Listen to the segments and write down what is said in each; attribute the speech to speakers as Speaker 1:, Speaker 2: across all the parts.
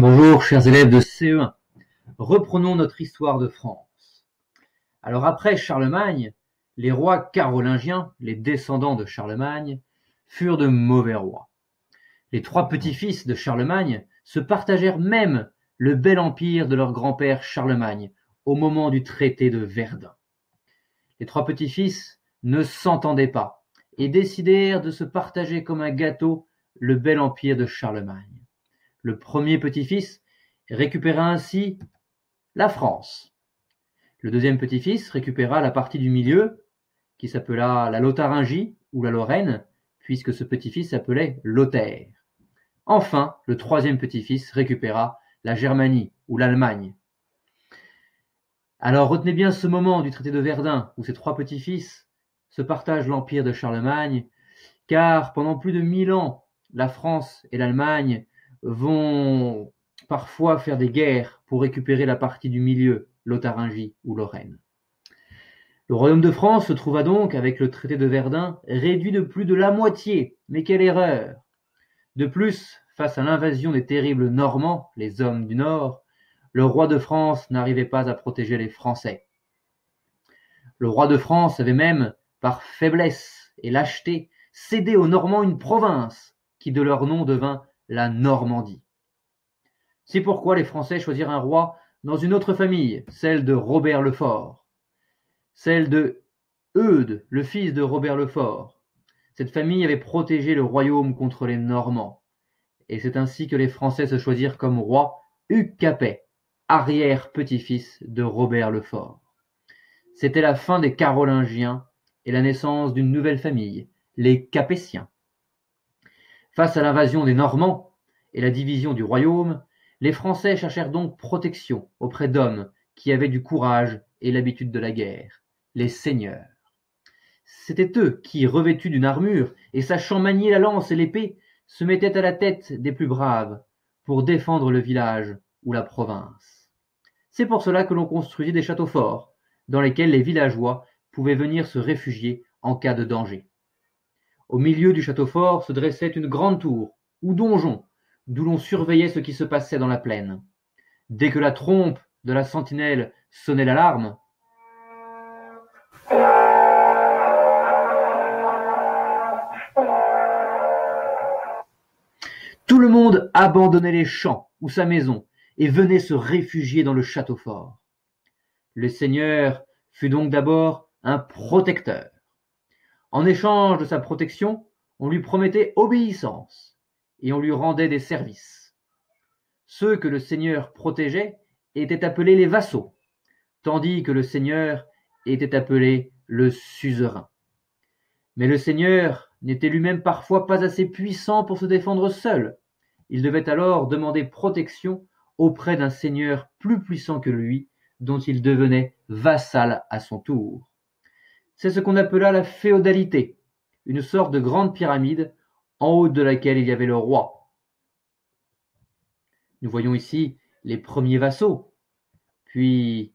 Speaker 1: Bonjour chers élèves de CE1, reprenons notre histoire de France. Alors après Charlemagne, les rois carolingiens, les descendants de Charlemagne, furent de mauvais rois. Les trois petits-fils de Charlemagne se partagèrent même le bel empire de leur grand-père Charlemagne au moment du traité de Verdun. Les trois petits-fils ne s'entendaient pas et décidèrent de se partager comme un gâteau le bel empire de Charlemagne. Le premier petit-fils récupéra ainsi la France. Le deuxième petit-fils récupéra la partie du milieu, qui s'appela la Lotharingie ou la Lorraine, puisque ce petit-fils s'appelait Lothaire. Enfin, le troisième petit-fils récupéra la Germanie ou l'Allemagne. Alors retenez bien ce moment du traité de Verdun, où ces trois petits-fils se partagent l'empire de Charlemagne, car pendant plus de 1000 ans, la France et l'Allemagne vont parfois faire des guerres pour récupérer la partie du milieu, Lotharingie ou Lorraine. Le royaume de France se trouva donc, avec le traité de Verdun, réduit de plus de la moitié. Mais quelle erreur! De plus, face à l'invasion des terribles Normands, les hommes du Nord, le roi de France n'arrivait pas à protéger les Français. Le roi de France avait même, par faiblesse et lâcheté, cédé aux Normands une province qui de leur nom devint la Normandie. C'est pourquoi les Français choisirent un roi dans une autre famille, celle de Robert le Fort, celle de Eudes, le fils de Robert le Fort. Cette famille avait protégé le royaume contre les Normands, et c'est ainsi que les Français se choisirent comme roi Hugues Capet, arrière-petit-fils de Robert le Fort. C'était la fin des Carolingiens et la naissance d'une nouvelle famille, les Capétiens. Face à l'invasion des Normands et la division du royaume, les Français cherchèrent donc protection auprès d'hommes qui avaient du courage et l'habitude de la guerre, les seigneurs. C'étaient eux qui, revêtus d'une armure et sachant manier la lance et l'épée, se mettaient à la tête des plus braves pour défendre le village ou la province. C'est pour cela que l'on construisit des châteaux forts, dans lesquels les villageois pouvaient venir se réfugier en cas de danger. Au milieu du château fort se dressait une grande tour, ou donjon, d'où l'on surveillait ce qui se passait dans la plaine. Dès que la trompe de la sentinelle sonnait l'alarme, tout le monde abandonnait les champs ou sa maison et venait se réfugier dans le château fort. Le seigneur fut donc d'abord un protecteur. En échange de sa protection, on lui promettait obéissance et on lui rendait des services. Ceux que le seigneur protégeait étaient appelés les vassaux, tandis que le seigneur était appelé le suzerain. Mais le seigneur n'était lui-même parfois pas assez puissant pour se défendre seul. Il devait alors demander protection auprès d'un seigneur plus puissant que lui, dont il devenait vassal à son tour. C'est ce qu'on appela la féodalité, une sorte de grande pyramide en haut de laquelle il y avait le roi. Nous voyons ici les premiers vassaux, puis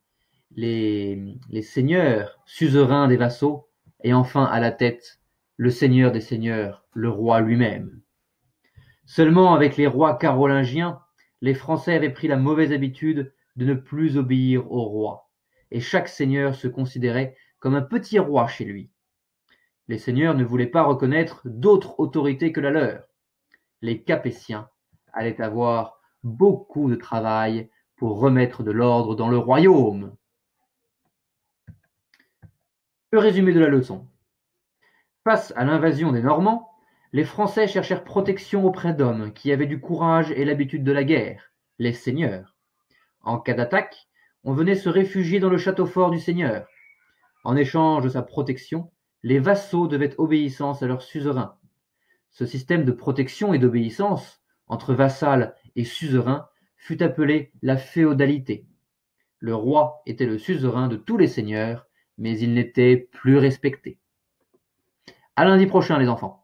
Speaker 1: les seigneurs, suzerains des vassaux, et enfin à la tête, le seigneur des seigneurs, le roi lui-même. Seulement avec les rois carolingiens, les Français avaient pris la mauvaise habitude de ne plus obéir au roi, et chaque seigneur se considérait comme un petit roi chez lui. Les seigneurs ne voulaient pas reconnaître d'autre autorité que la leur. Les Capétiens allaient avoir beaucoup de travail pour remettre de l'ordre dans le royaume. Le résumé de la leçon. Face à l'invasion des Normands, les Français cherchèrent protection auprès d'hommes qui avaient du courage et l'habitude de la guerre, les seigneurs. En cas d'attaque, on venait se réfugier dans le château fort du seigneur. En échange de sa protection, les vassaux devaient obéissance à leur suzerain. Ce système de protection et d'obéissance entre vassal et suzerain fut appelé la féodalité. Le roi était le suzerain de tous les seigneurs, mais il n'était plus respecté. À lundi prochain, les enfants.